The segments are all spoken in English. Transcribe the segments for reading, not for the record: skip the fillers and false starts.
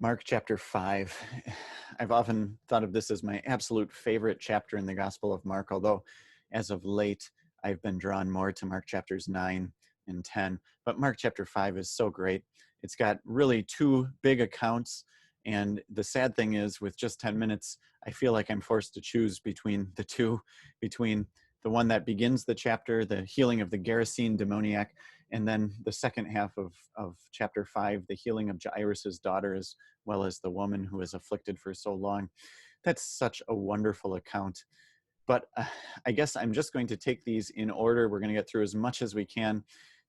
Mark chapter 5. I've often thought of this as my absolute favorite chapter in the Gospel of Mark, although as of late, I've been drawn more to Mark chapters 9 and 10. But Mark chapter 5 is so great. It's got really two big accounts. And the sad thing is, with just 10 minutes, I feel like I'm forced to choose between the two, between the one that begins the chapter, the healing of the Gerasene demoniac, and then the second half of chapter 5, the healing of Jairus's daughter, as well as the woman who was afflicted for so long. That's such a wonderful account. But I guess I'm just going to take these in order. We're going to get through as much as we can,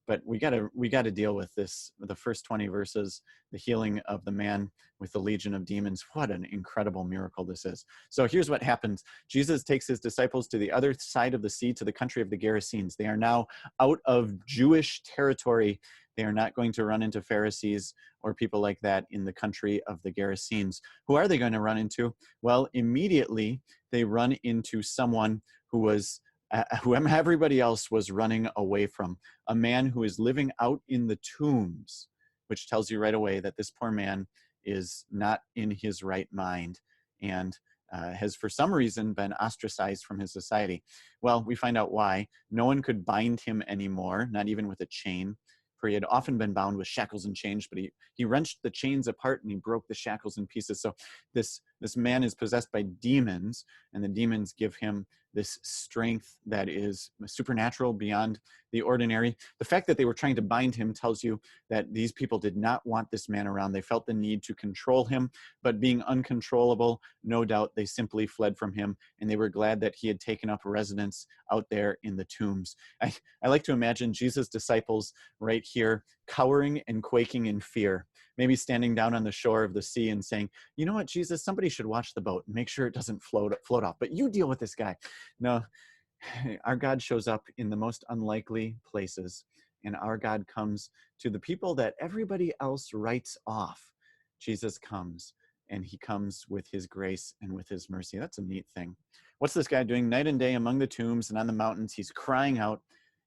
but we got to deal with this. The first 20 verses, the healing of the man with the legion of demons. What an incredible miracle this is. So here's what happens. Jesus takes his disciples to the other side of the sea, to the country of the Gerasenes. They are now out of Jewish territory. They are not going to run into Pharisees or people like that in the country of the Gerasenes. Who are they going to run into? Well, immediately they run into someone who everybody else was running away from, a man who is living out in the tombs, which tells you right away that this poor man is not in his right mind and has for some reason been ostracized from his society. Well, we find out why. No one could bind him anymore, not even with a chain, for he had often been bound with shackles and chains, but he wrenched the chains apart and he broke the shackles in pieces. So this man is possessed by demons, and the demons give him this strength that is supernatural, beyond the ordinary. The fact that they were trying to bind him tells you that these people did not want this man around. They felt the need to control him, but being uncontrollable, no doubt they simply fled from him, and they were glad that he had taken up residence out there in the tombs. I like to imagine Jesus' disciples right here, cowering and quaking in fear, maybe standing down on the shore of the sea and saying, you know what, Jesus, somebody should watch the boat and make sure it doesn't float off, but you deal with this guy. No, our God shows up in the most unlikely places, and our God comes to the people that everybody else writes off. Jesus comes, and he comes with his grace and with his mercy. That's a neat thing. What's this guy doing night and day among the tombs and on the mountains? He's crying out,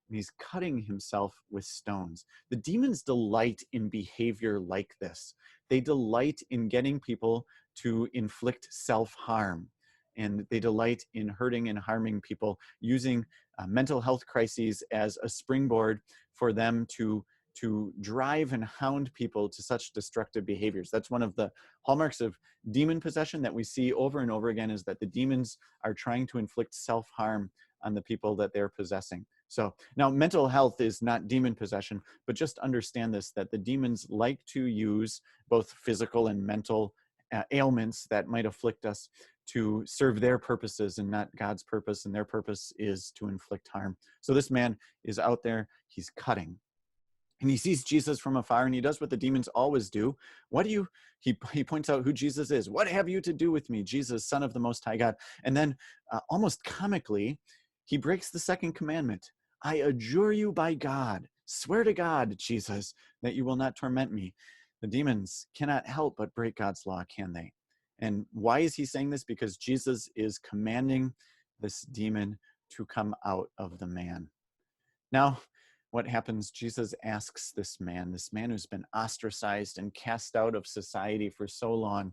and he's cutting himself with stones. The demons delight in behavior like this. They delight in getting people to inflict self-harm, and they delight in hurting and harming people, using mental health crises as a springboard for them to drive and hound people to such destructive behaviors. That's one of the hallmarks of demon possession that we see over and over again, is that the demons are trying to inflict self-harm on the people that they're possessing. So now, mental health is not demon possession, but just understand this, that the demons like to use both physical and mental ailments that might afflict us to serve their purposes and not God's purpose, and their purpose is to inflict harm. So this man is out there, he's cutting. And he sees Jesus from afar, and he does what the demons always do. He points out who Jesus is. What have you to do with me, Jesus, Son of the Most High God? And then almost comically, he breaks the second commandment. I adjure you by God, swear to God, Jesus, that you will not torment me. The demons cannot help but break God's law, can they? And why is he saying this? Because Jesus is commanding this demon to come out of the man. Now, what happens? Jesus asks this man who's been ostracized and cast out of society for so long,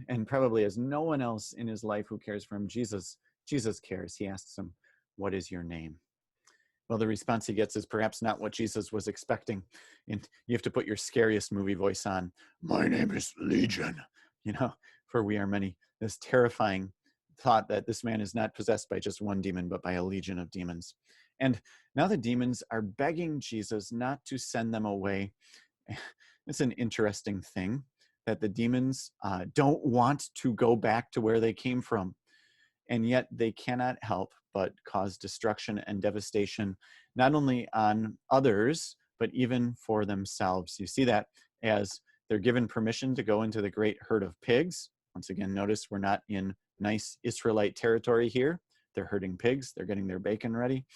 and probably has no one else in his life who cares for him. Jesus cares. He asks him, what is your name? Well, the response he gets is perhaps not what Jesus was expecting. And you have to put your scariest movie voice on. My name is Legion, for we are many. This terrifying thought that this man is not possessed by just one demon, but by a legion of demons. And now the demons are begging Jesus not to send them away. It's an interesting thing that the demons don't want to go back to where they came from. And yet they cannot help but cause destruction and devastation, not only on others, but even for themselves. You see that as they're given permission to go into the great herd of pigs. Once again, notice we're not in nice Israelite territory here. They're herding pigs. They're getting their bacon ready.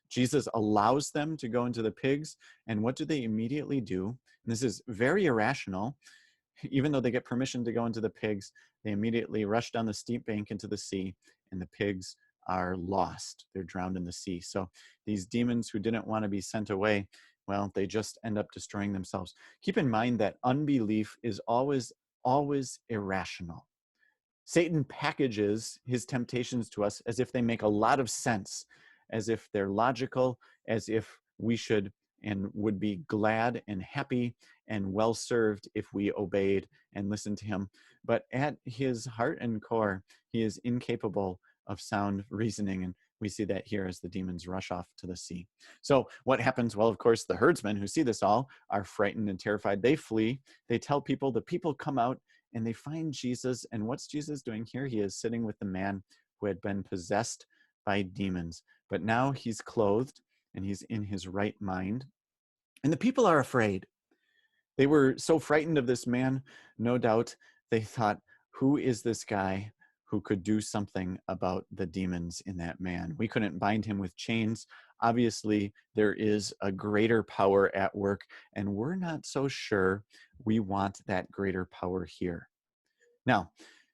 Jesus allows them to go into the pigs. And what do they immediately do? And this is very irrational. Even though they get permission to go into the pigs, they immediately rush down the steep bank into the sea, and the pigs are lost. They're drowned in the sea. So these demons who didn't want to be sent away, well, they just end up destroying themselves. Keep in mind that unbelief is always irrational. Satan packages his temptations to us as if they make a lot of sense, as if they're logical, as if we should and would be glad and happy and well served if we obeyed and listened to him. But at his heart and core, he is incapable of sound reasoning. And we see that here as the demons rush off to the sea. So what happens? Well, of course, the herdsmen who see this all are frightened and terrified. They flee. They tell people. The people come out and they find Jesus. And what's Jesus doing here? He is sitting with the man who had been possessed by demons. But now he's clothed and he's in his right mind. And the people are afraid. They were so frightened of this man, no doubt they thought, who is this guy who could do something about the demons in that man? We couldn't bind him with chains. Obviously, there is a greater power at work, and we're not so sure we want that greater power here. Now,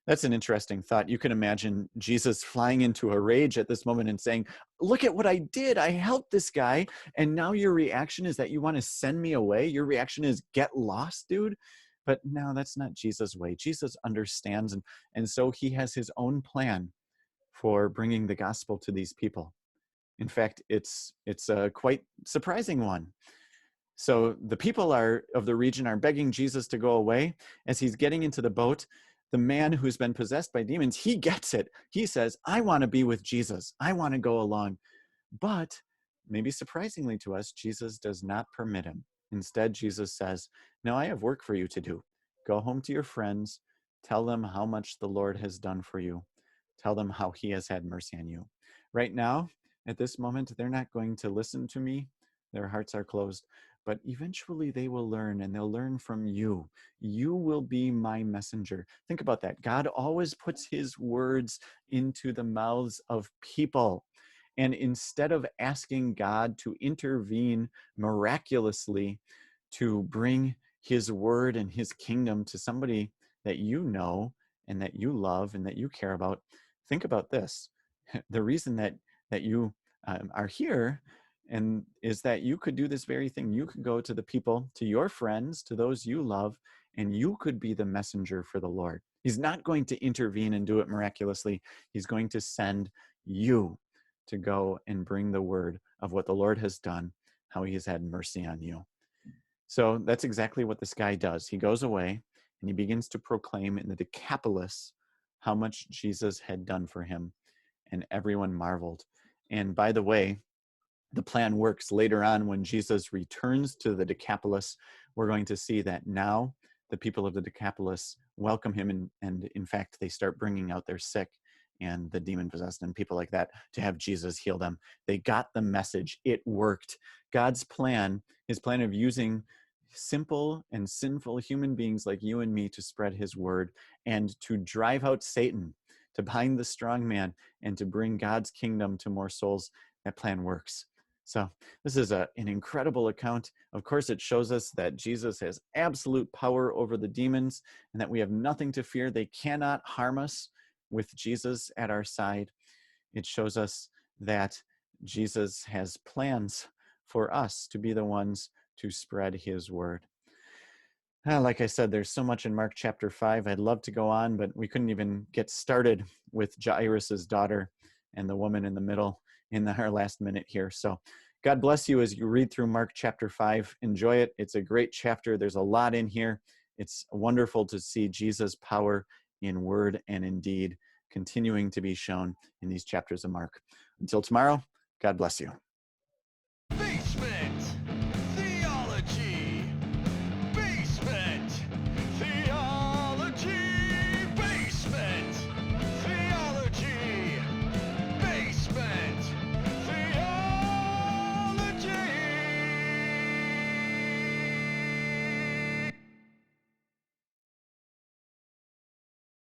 that's an interesting thought. You can imagine Jesus flying into a rage at this moment and saying, look at what I did. I helped this guy. And now your reaction is that you want to send me away. Your reaction is get lost, dude. But no, that's not Jesus' way. Jesus understands. And so he has his own plan for bringing the gospel to these people. In fact, it's a quite surprising one. So the people of the region are begging Jesus to go away. As he's getting into the boat, the man who's been possessed by demons, he gets it. He says, I want to be with Jesus. I want to go along. But maybe surprisingly to us, Jesus does not permit him. Instead, Jesus says, no, I have work for you to do. Go home to your friends. Tell them how much the Lord has done for you. Tell them how he has had mercy on you. Right now, at this moment, they're not going to listen to me. Their hearts are closed. But eventually they will learn, and they'll learn from you. You will be my messenger. Think about that. God always puts his words into the mouths of people. And instead of asking God to intervene miraculously to bring his word and his kingdom to somebody that you know and that you love and that you care about, think about this. The reason that you are here and is that you could do this very thing. You could go to the people, to your friends, to those you love, and you could be the messenger for the Lord. He's not going to intervene and do it miraculously. He's going to send you to go and bring the word of what the Lord has done, how he has had mercy on you. So that's exactly what this guy does. He goes away and he begins to proclaim in the Decapolis how much Jesus had done for him, and everyone marveled. And by the way, the plan works. Later on, when Jesus returns to the Decapolis, we're going to see that now the people of the Decapolis welcome him, and in fact, they start bringing out their sick and the demon-possessed and people like that to have Jesus heal them. They got the message. It worked. God's plan, his plan of using simple and sinful human beings like you and me to spread his word and to drive out Satan, to bind the strong man, and to bring God's kingdom to more souls, that plan works. So this is an incredible account. Of course, it shows us that Jesus has absolute power over the demons and that we have nothing to fear. They cannot harm us with Jesus at our side. It shows us that Jesus has plans for us to be the ones to spread his word. Like I said, there's so much in Mark chapter 5. I'd love to go on, but we couldn't even get started with Jairus's daughter and the woman in the middle in our last minute here. So God bless you as you read through Mark chapter 5. Enjoy it. It's a great chapter. There's a lot in here. It's wonderful to see Jesus' power in word and in deed continuing to be shown in these chapters of Mark. Until tomorrow, God bless you.